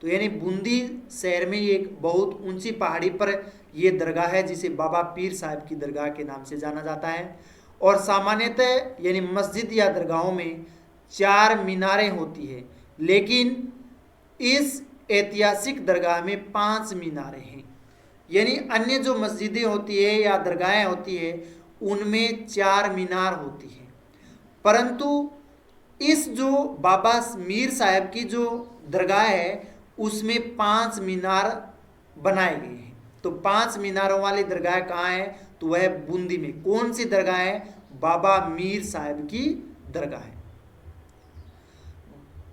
तो यानी बूंदी शहर में एक बहुत ऊंची पहाड़ी पर ये दरगाह है, जिसे बाबा पीर साहब की दरगाह के नाम से जाना जाता है। और सामान्यतः यानी मस्जिद या दरगाहों में 4 मीनारें होती है, लेकिन इस ऐतिहासिक दरगाह में 5 मीनारें हैं। यानी अन्य जो मस्जिदें होती है या दरगाहें होती है उनमें 4 मीनार होती है, परंतु इस जो बाबा मीर साहब की जो दरगाह है उसमें 5 मीनार बनाए गए हैं। तो 5 मीनारों वाली दरगाह कहाँ है, तो वह बूंदी में। कौन सी दरगाह है, बाबा मीर साहब की दरगाह है।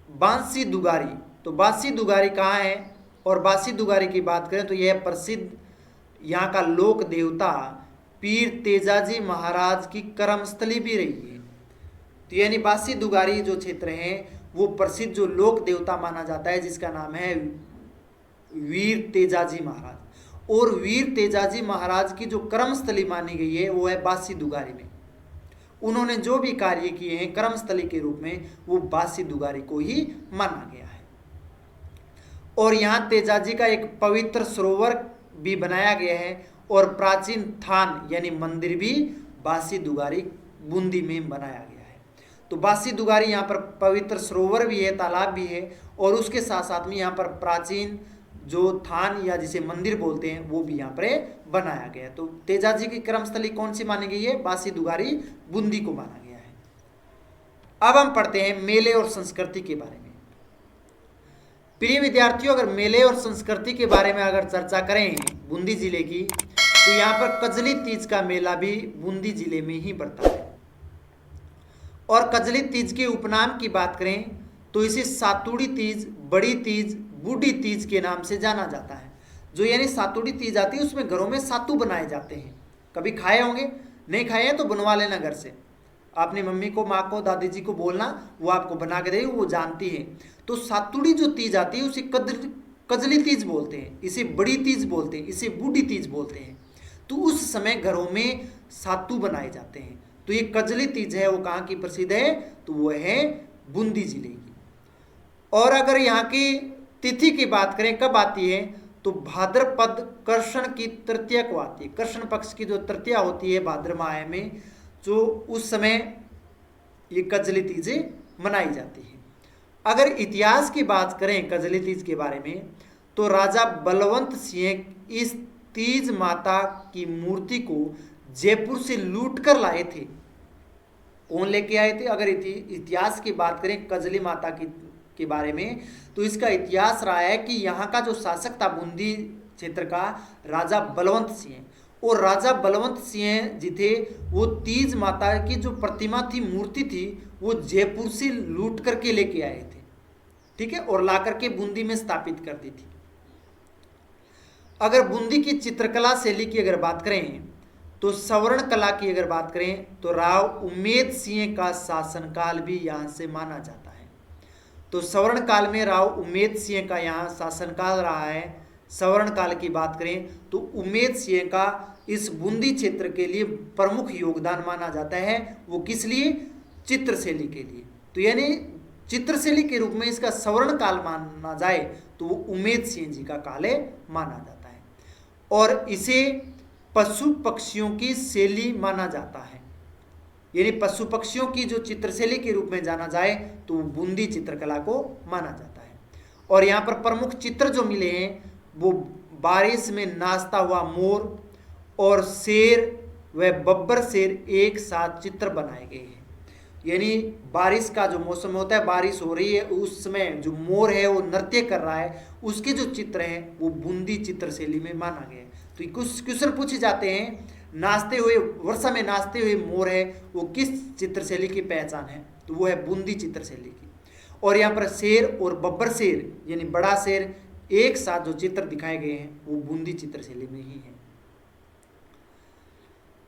बांसी दुगारी। तो बांसी दुगारी कहाँ है? और बांसी दुगारी की बात करें तो यह प्रसिद्ध यहाँ का लोक देवता पीर तेजाजी महाराज की कर्मस्थली भी रही है। तो यानी बांसी दुगारी जो क्षेत्र है वो प्रसिद्ध जो लोक देवता माना जाता है, जिसका नाम है वीर तेजाजी महाराज। और वीर तेजाजी महाराज की जो कर्मस्थली मानी गई है वो है बांसी दुगारी में। उन्होंने जो भी कार्य किए हैं कर्मस्थली के रूप में, वो बांसी दुगारी को ही माना गया है। और यहाँ तेजाजी का एक पवित्र सरोवर भी बनाया गया है और प्राचीन थान यानी मंदिर भी बांसी दुगारी बूंदी में बनाया गया है। तो बांसी दुगारी यहाँ पर पवित्र सरोवर भी है, तालाब भी है, और उसके साथ साथ में यहाँ पर प्राचीन जो थान या जिसे मंदिर बोलते हैं वो भी यहाँ पर बनाया गया है। तो तेजाजी की कर्मस्थली कौन सी मानी गई है? बांसी दुगारी बूंदी को माना गया है। अब हम पढ़ते हैं मेले और संस्कृति के बारे में। प्रिय विद्यार्थियों, अगर मेले और संस्कृति के बारे में अगर चर्चा करें बूंदी जिले की, तो यहाँ पर कजली तीज का मेला भी बूंदी जिले में ही पड़ता है। और कजली तीज के उपनाम की बात करें तो इसे सातुड़ी तीज, बड़ी तीज, बूढ़ी तीज के नाम से जाना जाता है। जो यानी सातुड़ी तीज आती है उसमें घरों में सातू बनाए जाते हैं। कभी खाए होंगे, नहीं खाए हैं तो बनवा लेना घर से। आपने मम्मी को, माँ को, दादी जी को बोलना, वो आपको बना के देगी, वो जानती है। तो सातुड़ी जो तीज आती है उसे कजली तीज बोलते हैं, इसे बड़ी तीज बोलते हैं, इसे बूढ़ी तीज बोलते हैं। तो उस समय घरों में सातू बनाए जाते हैं। तो ये कजली तीज है वो कहाँ की प्रसिद्ध है? तो वो है बूंदी जिले की। और अगर यहाँ की तिथि की बात करें कब आती है, तो भाद्रपद कृष्ण की तृतीया को आती है। कृष्ण पक्ष की जो तृतीया होती है भाद्र माह में, जो उस समय ये कजली तीज मनाई जाती है। अगर इतिहास की बात करें कजली तीज के बारे में, तो राजा बलवंत सिंह इस तीज माता की मूर्ति को जयपुर से लूट कर लाए थे। कौन लेके आए थे? अगर इतिहास की बात करें कजली माता के बारे में, तो इसका इतिहास रहा है कि यहाँ का जो शासक था बूंदी क्षेत्र का, राजा बलवंत सिंह, और राजा बलवंत सिंह जी थे वो तीज माता की जो प्रतिमा थी, मूर्ति थी, वो जयपुर से लूट करके लेके आए थे। ठीक है, और ला करके बूंदी में स्थापित कर दी थी। अगर बूंदी की चित्रकला शैली की अगर बात करें, तो सवर्ण कला की अगर बात करें तो राव उमेद सिंह का शासनकाल भी यहाँ से माना जाता है। तो सवर्ण काल में राव उमेद सिंह का यहाँ शासनकाल रहा है। सवर्ण काल की बात करें तो उमेद सिंह का इस बूंदी क्षेत्र के लिए प्रमुख योगदान माना जाता है। वो किस लिए? चित्रशैली के लिए। तो यानी चित्रशैली के रूप में इसका सवर्ण काल माना जाए तो वो उमेद सिंह जी का काल माना जाता है। और इसे पशु पक्षियों की शैली माना जाता है, यानी पशु पक्षियों की जो चित्रशैली के रूप में जाना जाए तो बूंदी चित्रकला को माना जाता है। और यहाँ पर प्रमुख चित्र जो मिले हैं वो बारिश में नाचता हुआ मोर और शेर व बब्बर शेर एक साथ चित्र बनाए गए हैं। यानी बारिश का जो मौसम होता है, बारिश हो रही है, उस समय जो मोर है वो नृत्य कर रहा है, उसके जो चित्र हैं वो बूंदी चित्रशैली में माना गया है। तो कुछ क्वेश्चन पूछे जाते हैं, नाचते हुए, वर्षा में नाचते हुए मोर है वो किस चित्रशैली की पहचान है? तो वो है बूंदी चित्रशैली की। और यहाँ पर शेर और बब्बर शेर यानी बड़ा शेर एक साथ जो चित्र दिखाए गए हैं वो बूंदी चित्रशैली में ही है।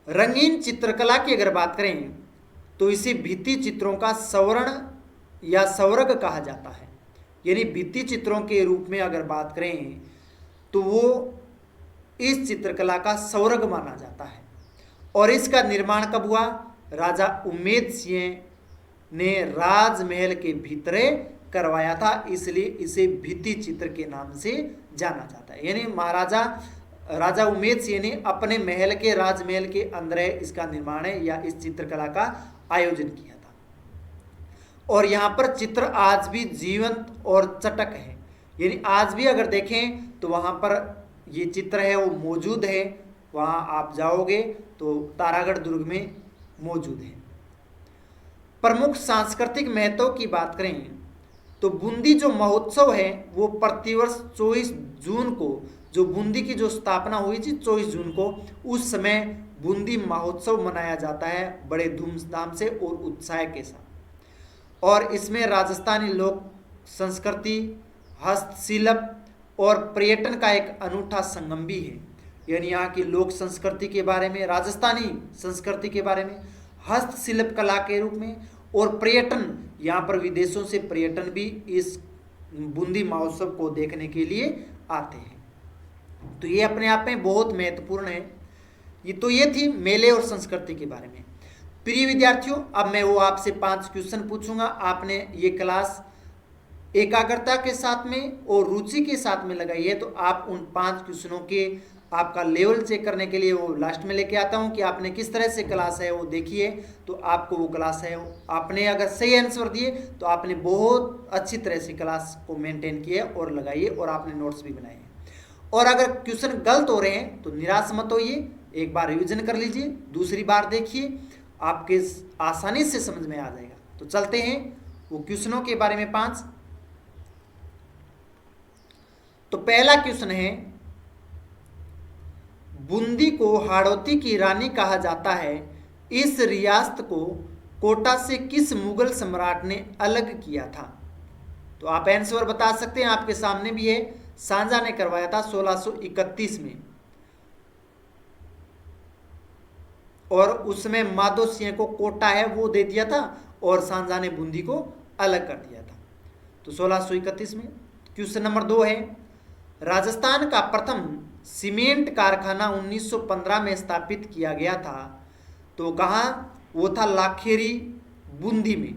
रंगीन चित्रकला की अगर बात करें तो इसे भित्ति चित्रों का सवर्ण या सवर्ग कहा जाता है। यानी भित्ति चित्रों के रूप में अगर बात करें तो वो इस चित्रकला का सवर्ग माना जाता है। और इसका निर्माण कब हुआ? राजा उमेद सिंह ने राजमहल के भीतरे करवाया था, इसलिए इसे भित्ति चित्र के नाम से जाना जाता है। यानी राजा उमेद सिंह ने अपने महल के, राजमहल के अंदर इसका निर्माण है या इस चित्रकला का आयोजन किया था। और यहाँ पर चित्र आज भी जीवंत और चटक है, यानी आज भी अगर देखें तो वहाँ पर ये चित्र है वो मौजूद है। वहाँ आप जाओगे तो तारागढ़ दुर्ग में मौजूद है। प्रमुख सांस्कृतिक महत्व की बात करें तो बूंदी जो महोत्सव है वो प्रतिवर्ष 24 जून को, जो बूंदी की जो स्थापना हुई थी 24 जून को, उस समय बूंदी महोत्सव मनाया जाता है बड़े धूमधाम से और उत्साह के साथ। और इसमें राजस्थानी लोक संस्कृति, हस्तशिल्प और पर्यटन का एक अनूठा संगम भी है। यानी यहाँ की लोक संस्कृति के बारे में, राजस्थानी संस्कृति के बारे में, हस्तशिल्प कला के रूप में, और पर्यटन, यहाँ पर विदेशों से पर्यटन भी इस बूंदी महोत्सव को देखने के लिए आते हैं। तो ये अपने आप में बहुत महत्वपूर्ण है। ये थी मेले और संस्कृति के बारे में। प्रिय विद्यार्थियों, अब मैं वो आपसे 5 क्वेश्चन पूछूंगा। आपने ये क्लास एकाग्रता के साथ में और रुचि के साथ में लगाई है, तो आप उन 5 क्वेश्चनों के आपका लेवल चेक करने के लिए वो लास्ट में लेके आता हूँ कि आपने किस तरह से क्लास है वो देखिए। तो आपको वो क्लास है, आपने अगर सही आंसर दिए तो आपने बहुत अच्छी तरह से क्लास को मेंटेन किया और लगाइए, और आपने नोट्स भी बनाए हैं। और अगर क्वेश्चन गलत हो रहे हैं तो निराश मत होइए, एक बार रिवीजन कर लीजिए, दूसरी बार देखिए, आपके आसानी से समझ में आ जाएगा। तो चलते हैं वो क्वेश्चनों के बारे में 5। तो पहला क्वेश्चन है, बूंदी को हाड़ौती की रानी कहा जाता है। इस रियासत को कोटा से किस मुगल सम्राट ने अलग किया था? तो आप आंसर बता सकते हैं, आपके सामने भी है। सांझा ने करवाया था 1631 में, और उसमें माधो सिंह को कोटा है वो दे दिया था, और सांझा ने बूंदी को अलग कर दिया था। तो 1631 में। क्वेश्चन नंबर 2 है, राजस्थान का प्रथम सीमेंट कारखाना 1915 में स्थापित किया गया था। तो कहाँ? वो था लाखेरी, बूंदी में।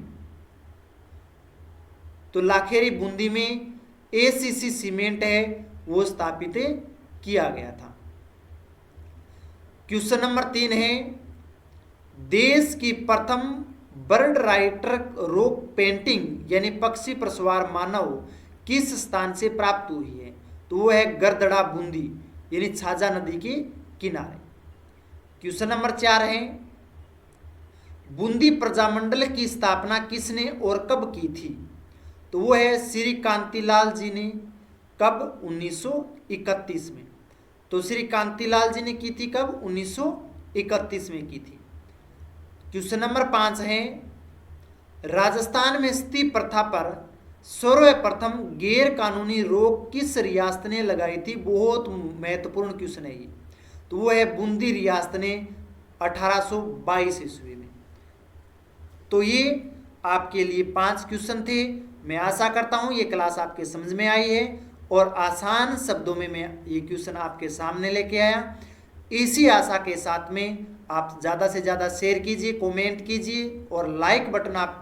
तो लाखेरी बूंदी में एसीसी सीमेंट है वो स्थापित किया गया था। क्वेश्चन नंबर 3 है, देश की प्रथम बर्ड राइटर रॉक पेंटिंग यानी पक्षी प्रसवार मानव किस स्थान से प्राप्त हुई है? तो वो है गरदड़ा, बूंदी, यानी छाजा नदी के किनारे। क्वेश्चन नंबर 4 है, बूंदी प्रजामंडल की स्थापना किसने और कब की थी? तो वो है श्री कांतिलाल जी ने। कब? 1931 में। तो श्री कांतिलाल जी ने की थी कब? 1931 में की थी। क्वेश्चन नंबर 5 है, राजस्थान में सती प्रथा पर सर्वप्रथम गैर कानूनी रोक किस रियासत ने लगाई थी? बहुत महत्वपूर्ण क्वेश्चन है ये। तो वो है बूंदी रियासत ने 1822 ईस्वी में। तो ये आपके लिए 5 क्वेश्चन थे। मैं आशा करता हूँ ये क्लास आपके समझ में आई है, और आसान शब्दों में मैं ये क्वेश्चन आपके सामने लेके आया। इसी आशा के साथ में आप ज़्यादा से ज़्यादा शेयर कीजिए, कमेंट कीजिए, और लाइक बटन आप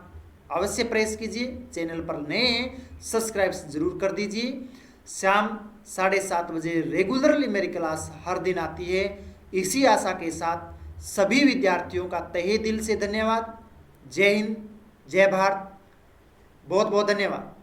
अवश्य प्रेस कीजिए। चैनल पर नए हैं सब्सक्राइब जरूर कर दीजिए। शाम 7:30 बजे रेगुलरली मेरी क्लास हर दिन आती है। इसी आशा के साथ सभी विद्यार्थियों का तहे दिल से धन्यवाद। जय हिंद, जय भारत, बहुत बहुत धन्यवाद।